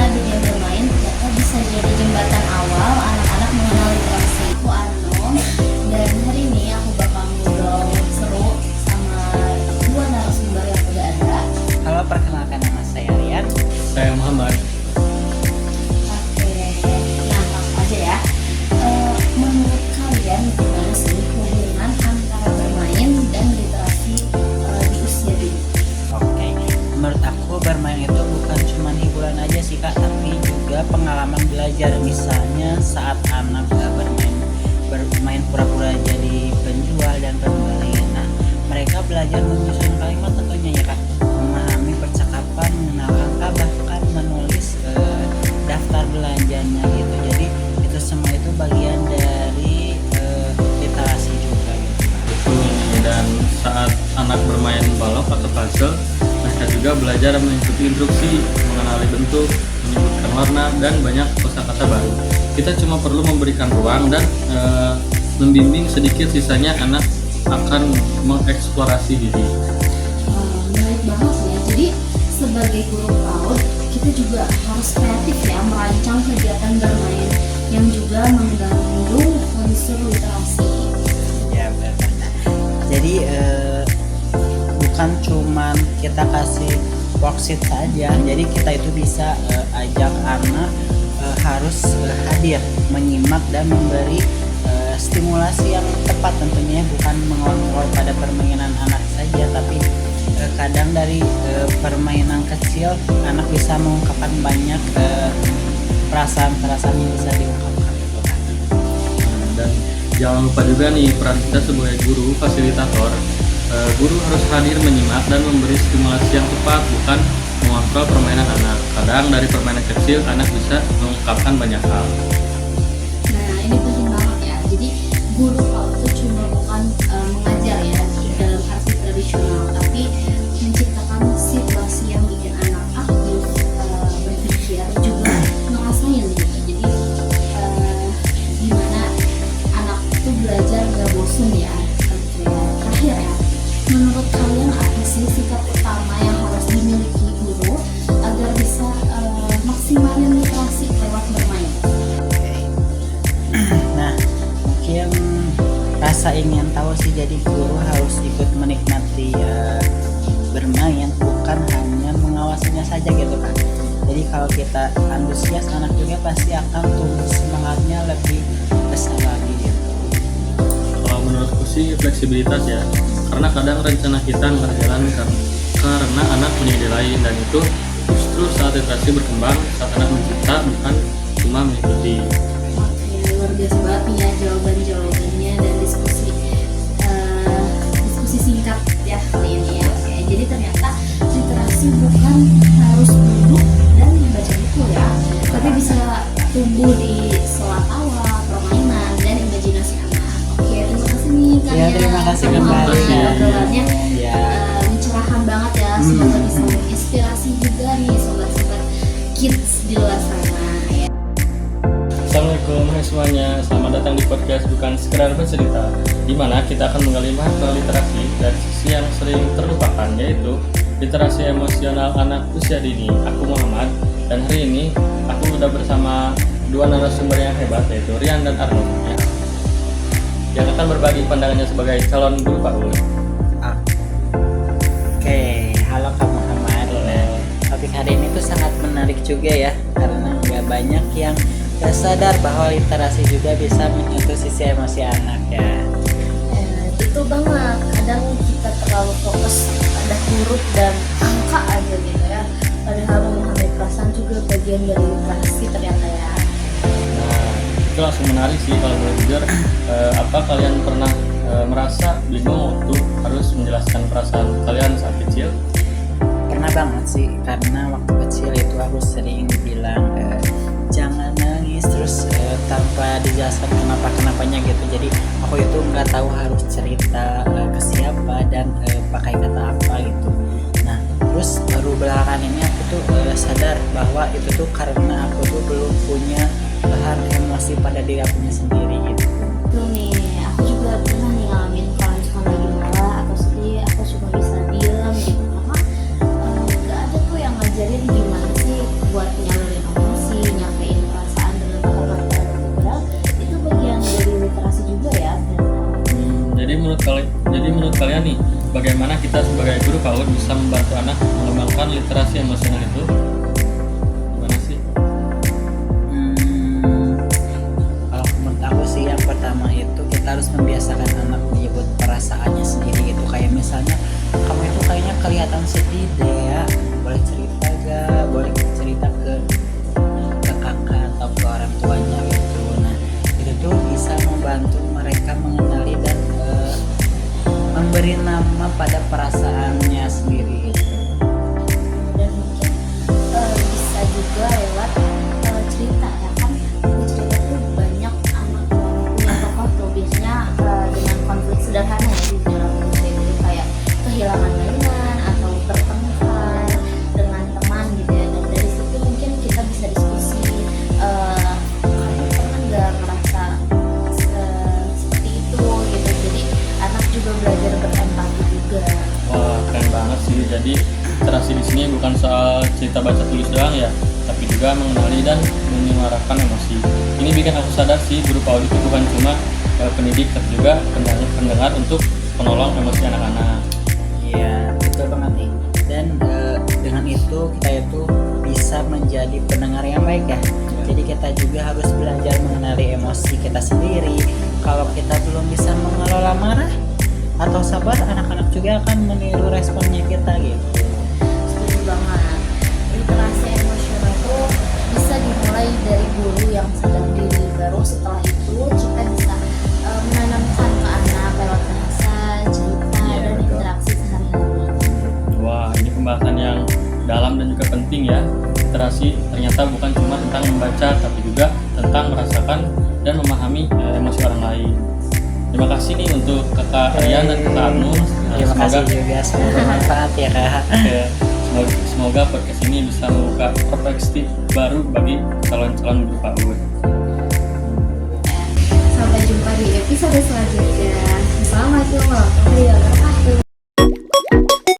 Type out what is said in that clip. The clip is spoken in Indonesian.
dunia bermain ternyata bisa jadi jembatan awal anak-anak mengenal literasi. Aku Anom, dan hari ini aku bakal ngobrol seru sama dua narasumber yang udah ada. Halo, perkenalkan nama saya Rian. Saya Muhammad. Oke, nah langsung aja ya. Menurut kalian gimana sih hubungan antara bermain dan literasi di usia dini? Oke, menurut aku bermain itu bukan cuma hiburan aja sih Kak, tapi juga pengalaman belajar. Misalnya saat anak bermain pura-pura jadi penjual dan pembeli. Nah, mereka belajar menyusun kalimat tentunya ya Kak, memahami percakapan, mengenal angka, bahkan menulis daftar belanjanya gitu. Jadi itu semua itu bagian dari literasi juga gitu Kak. Dan saat anak bermain balok atau puzzle, mereka juga belajar mengikuti instruksi, mengenali bentuk, menyebutkan warna, dan banyak kosakata baru. Kita cuma perlu memberikan ruang dan membimbing sedikit, sisanya anak akan mengeksplorasi diri. Menarik banget ya. Jadi sebagai guru PAUD kita juga harus kreatif ya, merancang kegiatan bermain yang juga mengandung unsur literasi. Ya benar. Jadi bukan cuman kita kasih worksheet saja, jadi kita itu bisa ajak anak harus hadir, menyimak dan memberi stimulasi yang tepat tentunya, bukan mengontrol pada permainan anak saja, tapi kadang dari permainan kecil anak bisa mengungkapkan banyak perasaan-perasaan yang bisa diungkapkan gitu kan. Dan jangan lupa juga nih peran kita sebagai guru fasilitator. Guru harus hadir, menyimak, dan memberi stimulasi yang tepat, bukan mengontrol permainan anak. Kadang dari permainan kecil anak bisa mengungkapkan banyak hal. Nah ini penting banget ya. Jadi guru PAUD itu cuma bukan mengajar ya dalam arti tradisional, tapi menciptakan situasi yang bikin anak aktif, berpikir, juga ngerasain gitu. Jadi gimana anak itu belajar gak bosen ya gitu ya. Terakhir ya, menurut kalian apa sih sikap utama yang harus dimiliki guru agar bisa maksimalin literasi lewat bermain? Nah, mungkin rasa ingin tahu sih, jadi guru harus ikut menikmati bermain, bukan hanya mengawasinya saja gitu kan. Jadi kalau kita antusias, anak juga pasti akan tumbuh semangatnya lebih besar lagi gitu. Kalau menurutku sih fleksibilitas ya, karena kadang rencana kita nggak jalan karena anak punya ide lain, dan itu justru saat literasi berkembang, saat anak mencipta, bukan cuma mengikuti. Oke, luar biasa banget nih ya jawabannya dan diskusi singkat ya kali ini ya. Oke, jadi ternyata literasi bukan harus duduk dan membaca buku ya, tapi bisa tumbuh di sela tawa, permainan, dan imajinasi anak. Oke, terima kasih nih Kak. Ya, terima kasih kembali. Obrolannya Ya. mencerahkan banget ya. Semoga bisa menginspirasi juga nih sobat-sobat kids di luar sana ya. Assalamualaikum semuanya, selamat datang di podcast Bukan Sekedar Bercerita, di mana kita akan menggali makna literasi dari sisi yang sering terlupakan, yaitu literasi emosional anak usia dini. Aku Muhammad, dan hari ini aku sudah bersama dua narasumber yang hebat, yaitu Rian dan Arno ya, yang akan berbagi pandangannya sebagai calon guru PAUD. Oke, halo Kak Muhammad. Nah, topik hari ini tuh sangat menarik juga ya, karena nggak banyak yang gak sadar bahwa literasi juga bisa menyentuh sisi emosi anak ya. Betul banget, kadang kita terlalu fokus pada huruf dan angka aja gitu ya, padahal memahami perasaan juga bagian dari literasi ternyata ya. Nah, itu langsung menarik sih kalau boleh jujur. Apa kalian pernah merasa bingung waktu harus menjelaskan perasaan kalian saat kecil? Pernah banget sih, karena waktu kecil itu aku sering bilang jangan nangis, terus tanpa dijelaskan kenapanya gitu. Jadi aku itu nggak tahu harus cerita ke siapa dan pakai kata apa gitu. Nah, terus baru belakangan ini aku tuh sadar bahwa itu tuh karena aku tuh belum punya bahan emosi pada diri akunya sendiri gitu. Tuh nih, aku juga pernah nih ngalamin kalau misalkan lagi marah atau sedih, aku cuma bisa diem gitu, karena gak ada tuh yang ngajarin gimana sih buat nyalurin PAUD bisa membantu anak mengembangkan literasi emosional itu? Gimana sih? Kalau menurut aku sih yang pertama itu kita harus membiasakan anak menyebut perasaannya sendiri gitu. Kayak misalnya kamu itu kayaknya kelihatan sedih deh ya, boleh cerita gak, boleh cerita ke kakak atau ke orang tuanya gitu. Nah itu tuh bisa membantu mereka mengenali dan memberi nama pada perasaannya sendiri gitu. Dan mungkin bisa juga lewat cerita ya kan. Di cerita tuh banyak anak yang punya tokoh tuh biasanya dengan konflik sederhana ya di dalam cerita itu, kayak kehilangan mainan atau bertengkar dengan teman gitu ya. Dan dari situ mungkin kita bisa diskusi, kamu pernah nggak merasa seperti itu gitu. Jadi anak juga belajar berempati juga. Wah, keren banget sih. Jadi literasi di sini bukan soal cerita baca tulis doang ya, tapi juga mengenali dan menyuarakan emosi. Ini bikin aku sadar sih, guru PAUD itu bukan cuma pendidik, tapi juga pendengar untuk penolong emosi anak-anak. Iya, betul banget nih. Dan dengan itu kita itu bisa menjadi pendengar yang baik ya. Jadi kita juga harus belajar mengenali emosi kita sendiri. Kalau kita belum bisa mengelola marah atau sabar, anak-anak juga akan meniru responnya kita gitu. Setuju banget. Literasi emosional itu bisa dimulai dari guru yang sadar diri. Baru setelah itu kita bisa menanamkan ke anak lewat bahasa, cerita, Iya, dan betul. interaksi sehari-hari. Wah, ini pembahasan yang dalam dan juga penting ya. Literasi ternyata bukan cuma tentang membaca, tapi juga tentang merasakan dan memahami emosi orang lain. Terima kasih nih untuk kakak Rian dan kakak Anu. Terima kasih juga, semoga bermanfaat ya kak. Semoga podcast ini bisa membuka perspektif baru bagi calon-calon guru PAUD. Sampai jumpa di episode selanjutnya. Assalamualaikum warahmatullahi wabarakatuh.